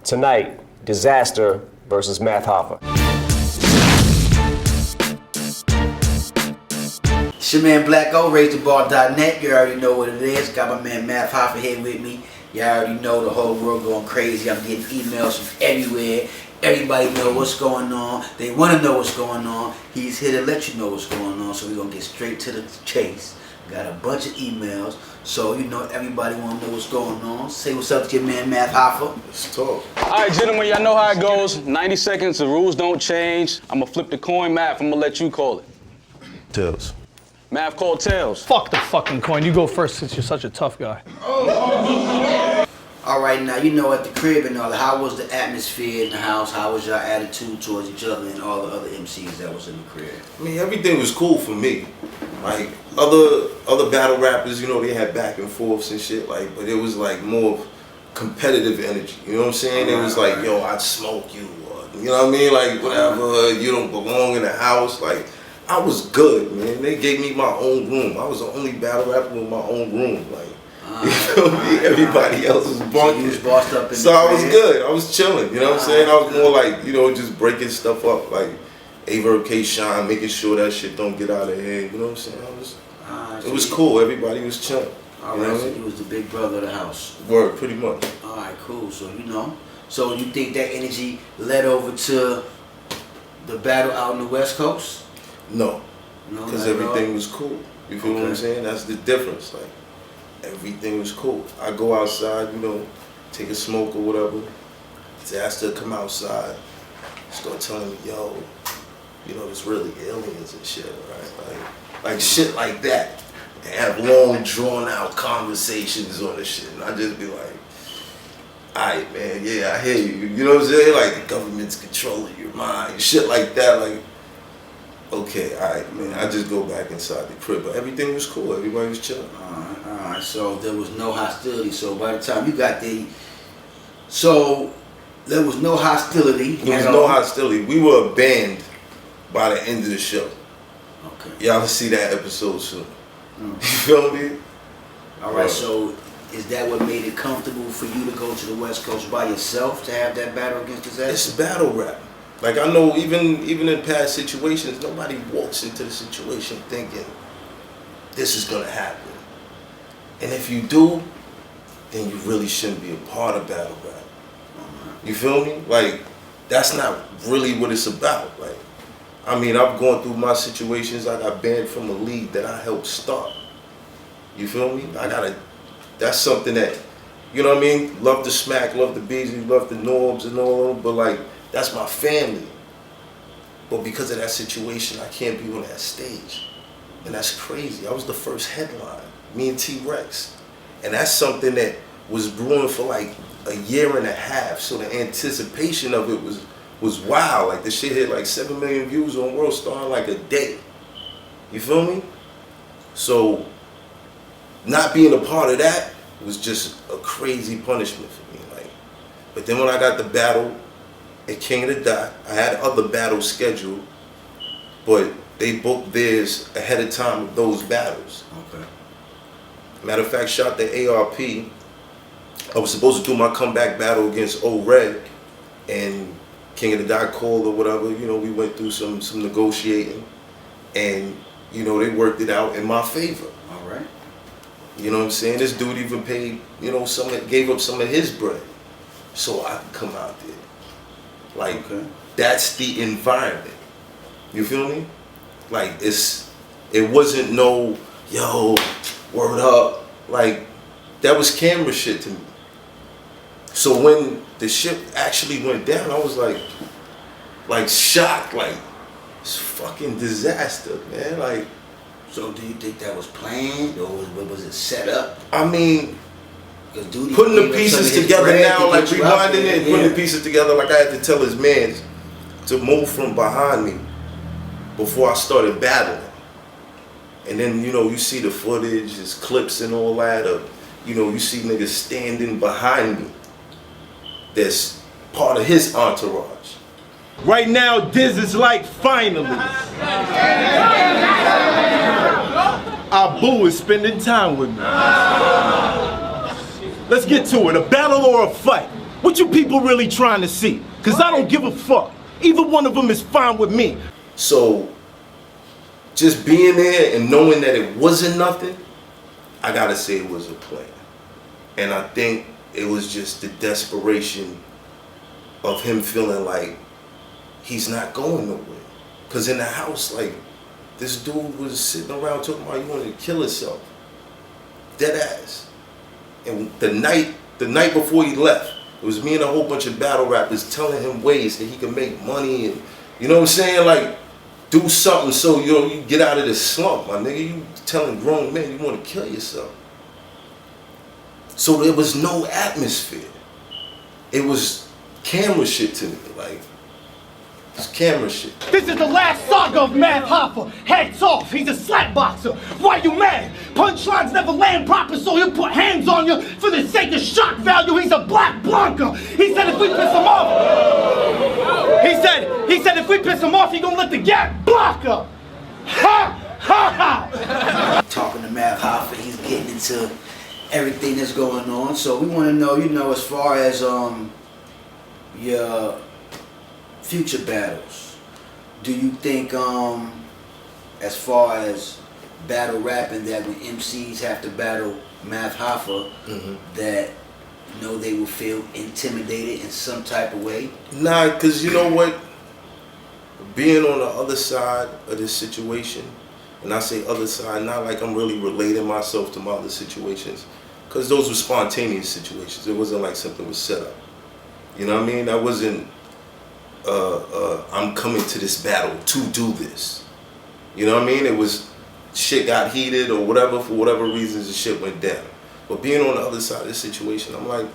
Tonight, Dizaster versus Math Hoffa. It's your man Black O, RaiseTheBar.net. You already know what it is. Got my man Math Hoffa here with me. You already know the whole world going crazy. I'm getting emails from everywhere. Everybody know what's going on. They want to know what's going on. He's here to let you know what's going on. So we're going to get straight to the chase. Got a bunch of emails. So, you know, everybody want to know what's going on. Say what's up to your man Math Hoffa. Let's talk. All right, gentlemen, y'all know how it goes. 90 seconds, the rules don't change. I'm going to flip the coin. Math, I'm going to let you call it. Tails. Math, call tails. Fuck the fucking coin. You go first since you're such a tough guy. All right, now, you know, at the crib and all that, how was the atmosphere in the house? How was your attitude towards each other and all the other MCs that was in the crib? I mean, everything was cool for me. Like, other battle rappers, you know, they had back and forths and shit, like, but it was like more competitive energy. You know what I'm saying? It was like, yo, I'd smoke you, or, you know what I mean? Like, whatever, you don't belong in the house. Like, I was good, man. They gave me my own room. I was the only battle rapper with my own room. Like, you feel me? Everybody else was bunking. So you was bossed up in so the I was crib? good. I was chilling. You know what I'm saying? I was more like, you know, just breaking stuff up, like Averb K Shine, making sure that shit don't get out of hand. You know what I'm saying? It was cool. Everybody was chilling. All right, so you was the big brother of the house. Word, pretty much. All right, cool. So, you know, so you think that energy led over to the battle out on the West Coast? No, No, because not at everything all? was cool. You feel what I'm Okay. saying? That's the difference. Like, everything was cool. I go outside, you know, take a smoke or whatever. Dizaster come outside, start telling me, yo, you know, there's really aliens and shit, right? Like shit like that. And have long, drawn out conversations on the shit. And I just be like, alright, man, yeah, I hear you. You know what I'm saying? Like, the government's controlling your mind, shit like that. Like, okay, alright, man. I just go back inside the crib. But everything was cool. Everybody was chilling. All right, so there was no hostility. So by the time you got there, so there was no hostility. There was no hostility. We were a band by the end of the show. Okay. Y'all will see that episode soon. You feel me? All right, so is that what made it comfortable for you to go to the West Coast by yourself to have that battle against Dizaster? It's battle rap. Like, I know even in past situations, nobody walks into the situation thinking this is gonna happen. And if you do, then you really shouldn't be a part of battle rap. You feel me? Like, that's not really what it's about. Like, I mean, I've gone through my situations. I got banned from a league that I helped start. You feel me? That's something that, you know what I mean? Love the Smack, love the Beasley, love the Norbs and all of them, but like, that's my family. But because of that situation, I can't be on that stage. And that's crazy. I was the first headline, me and T-Rex. And that's something that was brewing for like a year and a half. So the anticipation of it was wild. Like, the shit hit like 7 million views on World Star in like a day. You feel me? So not being a part of that was just a crazy punishment for me. Like, but then when I got the battle at King of the Dot, I had other battles scheduled, but they booked theirs ahead of time of those battles. Okay. Matter of fact, shot the ARP. I was supposed to do my comeback battle against O-Red, and King of the Dot called or whatever. You know, we went through some negotiating, and you know, they worked it out in my favor. All right. You know what I'm saying? This dude even paid, you know, gave up some of his bread so I could come out there. Like, that's the environment. You feel me? Like, it wasn't no, yo, word up. Like, that was camera shit to me. So when the shit actually went down, I was like shocked. Like, it's fucking Dizaster, man. Like, So do you think that was planned or was it set up? I mean, Putting putting the pieces together now, like rewinding it, putting the pieces together, like I had to tell his man to move from behind me before I started battling. And then, you know, you see the footage, his clips and all that, of, you know, you see niggas standing behind me. That's part of his entourage. Right now, Diz is like finally. Our boo is spending time with me. Let's get to it, a battle or a fight? What you people really trying to see? Cause I don't give a fuck. Either one of them is fine with me. So, just being there and knowing that it wasn't nothing, I gotta say it was a plan. And I think it was just the desperation of him feeling like he's not going nowhere. Cause in the house, like, this dude was sitting around talking about he wanted to kill himself. Dead ass. And the night before he left, it was me and a whole bunch of battle rappers telling him ways that he could make money and, you know what I'm saying? Like, do something so you get out of this slump, my nigga. You telling grown men you want to kill yourself. So there was no atmosphere. It was camera shit to me, like, it's camera shit. This is the last saga of Math Hoffa. Heads off, he's a slap boxer. Why you mad? Punchlines never land proper, so he'll put hands on you for the sake of shock value. He's a black Blanca. He said if we piss him off, he said if we piss him off, he gonna let the gap block up. Ha ha ha. Talking to Math Hoffa, he's getting into everything that's going on. So we want to know, you know, as far as your future battles, do you think as far as battle rapping, that when MCs have to battle Math Hoffa, that, you know, they will feel intimidated in some type of way? Nah, because you know what? Being on the other side of this situation, and I say other side, not like I'm really relating myself to my other situations, because those were spontaneous situations. It wasn't like something was set up. You know what I mean? That wasn't, I'm coming to this battle to do this. You know what I mean? It was, shit got heated or whatever, for whatever reasons the shit went down. But being on the other side of this situation, I'm like,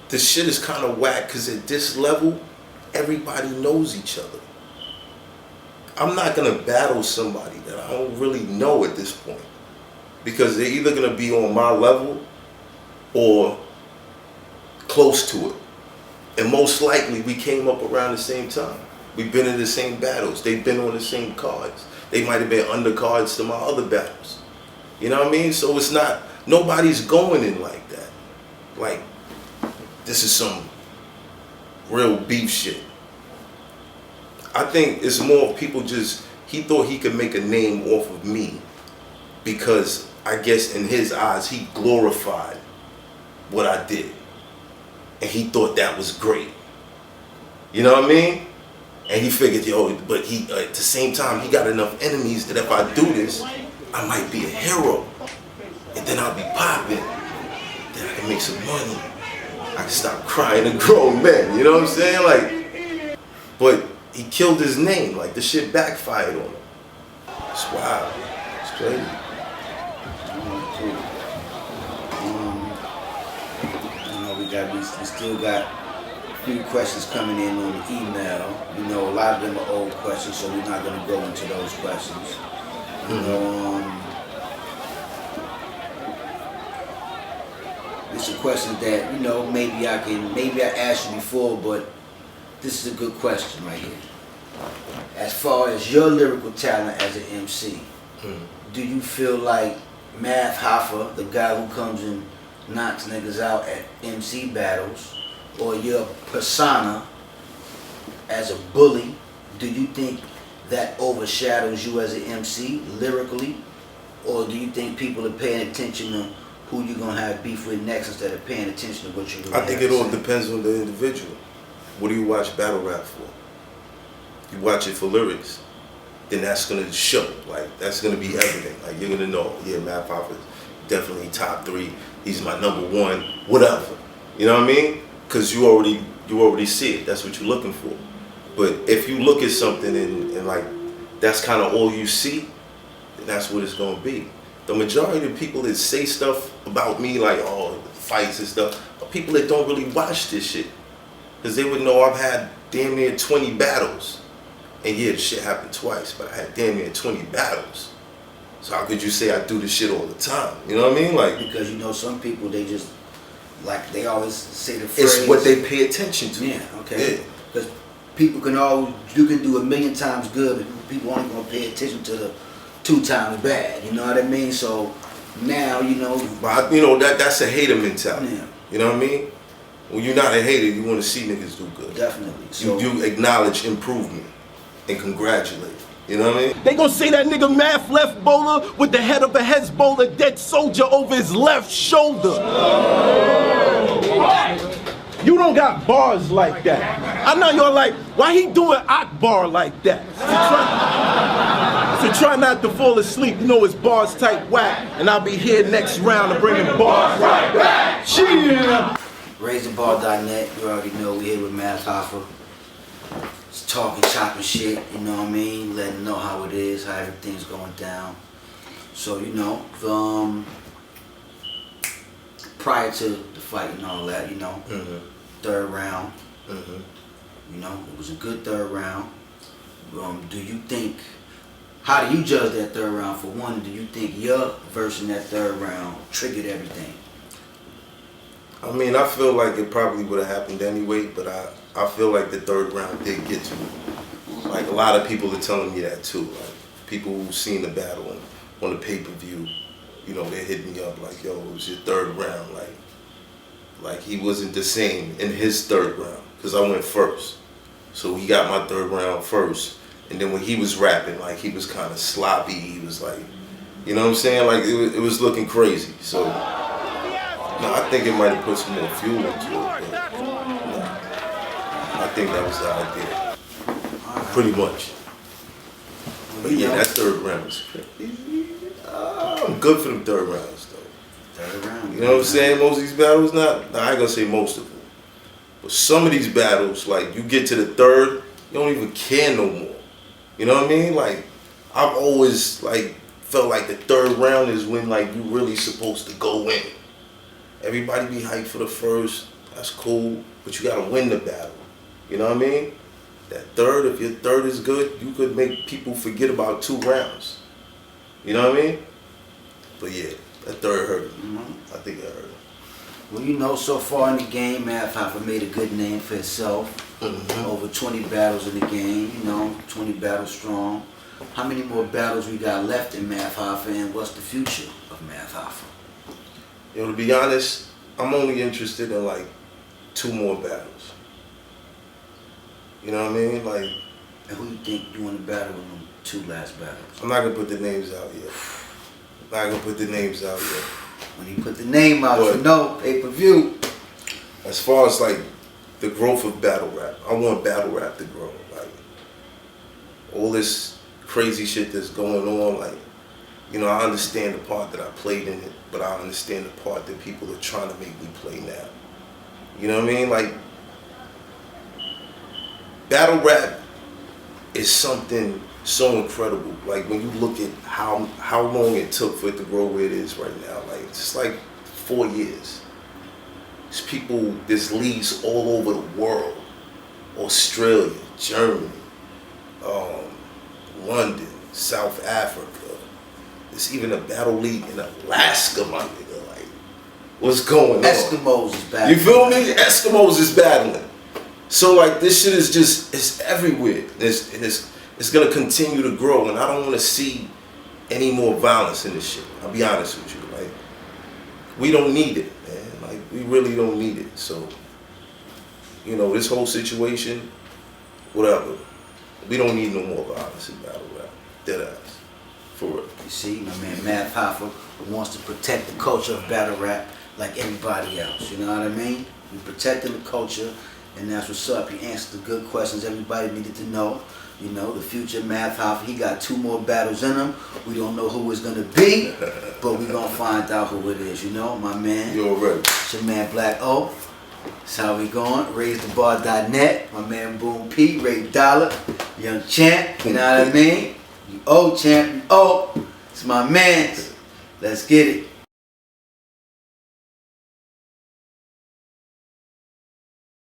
this shit is kind of whack, because at this level, everybody knows each other. I'm not going to battle somebody that I don't really know at this point, because they're either going to be on my level or close to it. And most likely we came up around the same time. We've been in the same battles. They've been on the same cards. They might have been undercards to my other battles. You know what I mean? So it's not, nobody's going in like that. Like, this is some real beef shit. I think it's more people just, he thought he could make a name off of me because I guess in his eyes he glorified what I did. And he thought that was great. You know what I mean? And he figured, yo, but he, at the same time, he got enough enemies that if I do this, I might be a hero. And then I'll be popping. Then I can make some money. I can stop crying to grown men. You know what I'm saying? Like, but he killed his name. Like, the shit backfired on him. It's wild. It's crazy. We still got a few questions coming in on the email. You know, a lot of them are old questions, so we're not going to go into those questions. You know, it's a question that, you know, maybe I asked you before, but this is a good question right here. As far as your lyrical talent as an MC, do you feel like Math Hoffa, the guy who comes and knocks niggas out at MC battles, or your persona as a bully, do you think that overshadows you as an MC lyrically? Or do you think people are paying attention to who you're going to have beef with next instead of paying attention to what you're going to have? I think it all depends on the individual. What do you watch battle rap for? You watch it for lyrics, then that's going to show. Like, that's going to be evident. Like, you're going to know, yeah, Math Hoffa is definitely top 3. He's my number 1, whatever. You know what I mean? Because you already see it. That's what you're looking for. But if you look at something and like, that's kind of all you see, then that's what it's going to be. The majority of the people that say stuff about me, like, oh, fights and stuff, are people that don't really watch this shit. Because they would know I've had damn near 20 battles. And yeah, the shit happened twice, but I had damn near 20 battles. So how could you say I do this shit all the time? You know what I mean? Like, because, you know, some people, they just, like, they always say the phrase. It's what they pay attention to. Yeah, okay. Because people can always, you can do 1,000,000 times good, but people only going to pay attention to the 2 times bad. You know what I mean? So now, you know. But you know that's a hater mentality. Yeah. You know what I mean? When you're not a hater, you want to see niggas do good. Definitely. So, You acknowledge improvement and congratulate. You know what I mean? They gonna say that nigga Math left bowler with the head of a Hezbollah dead soldier over his left shoulder. You don't got bars like that. I know you're like, why he doing Akbar like that? So try not to fall asleep. You know his bars tight whack, and I'll be here next round to bring him bars right back. Cheer! RaiseTheBar.net, you already know we here with Math Hoffa. Just talking, chopping shit, you know what I mean? Letting know how it is, how everything's going down. So, you know, prior to the fight and all that, you know, third round, you know, it was a good third round. Do you think, how do you judge that third round? For one, do you think your version that third round triggered everything? I mean, I feel like it probably would have happened anyway, but I feel like the third round did get to me. Like, a lot of people are telling me that too. Like, people who've seen the battle on the pay-per-view, you know, they hit me up like, yo, it was your third round. Like he wasn't the same in his third round, because I went first. So he got my third round first. And then when he was rapping, like, he was kind of sloppy. He was like, you know what I'm saying? Like, it was looking crazy. So, no, I think it might have put some more fuel into it. But, no, I think that was the idea. Pretty much. But yeah, that third round was crazy. I'm good for them third rounds, though. Third round. You know what I'm saying? Most of these battles, I ain't gonna say most of them. But some of these battles, like, you get to the third, you don't even care no more. You know what I mean? Like, I've always, like, felt like the third round is when, like, you really supposed to go in. Everybody be hyped for the first, that's cool, but you gotta win the battle. You know what I mean? That third, if your third is good, you could make people forget about 2 rounds. You know what I mean? But yeah, that third hurt. I think it hurt. Well, you know, so far in the game, Math Hoffa made a good name for himself. Over 20 battles in the game, you know, 20 battles strong. How many more battles we got left in Math Hoffa, and what's the future of Math Hoffa? Yo, to be honest, I'm only interested in, like, 2 more battles. You know what I mean? Like, And who you think you want to battle in them 2 last battles? I'm not gonna put the names out yet. When he put the name out, But you know, pay-per-view. as far as, like, the growth of battle rap, I want battle rap to grow. Like, all this crazy shit that's going on, like, you know, I understand the part that I played in it, but I understand the part that people are trying to make me play now. You know what I mean? Like, battle rap is something so incredible. Like, when you look at how long it took for it to grow where it is right now, like, it's just like 4 years. There's people, there's leagues all over the world. Australia, Germany, London, South Africa. There's even a battle league in Alaska, my nigga. Like, what's going on? Eskimos is battling. You feel me? Eskimos is battling. So, like, this shit is just, it's everywhere. It's gonna continue to grow, and I don't wanna see any more violence in this shit. I'll be honest with you. Like, we don't need it, man. Like, we really don't need it. So, you know, this whole situation, whatever. We don't need no more violence in battle rap. Dead ass. For real. You see, my man Math Hoffa wants to protect the culture of battle rap like everybody else. You know what I mean? We're protecting the culture, and that's what's up. He answered the good questions everybody needed to know. You know, the future Math Hoffa, he got 2 more battles in him. We don't know who it's gonna be, but we're gonna find out who it is. You know, my man. You already. It's your man Black O. That's how we going. RaiseTheBar.net. My man Boom P, Ray Dollar, Young Champ. You know what I mean? You old champ, you old. It's my man. Let's get it.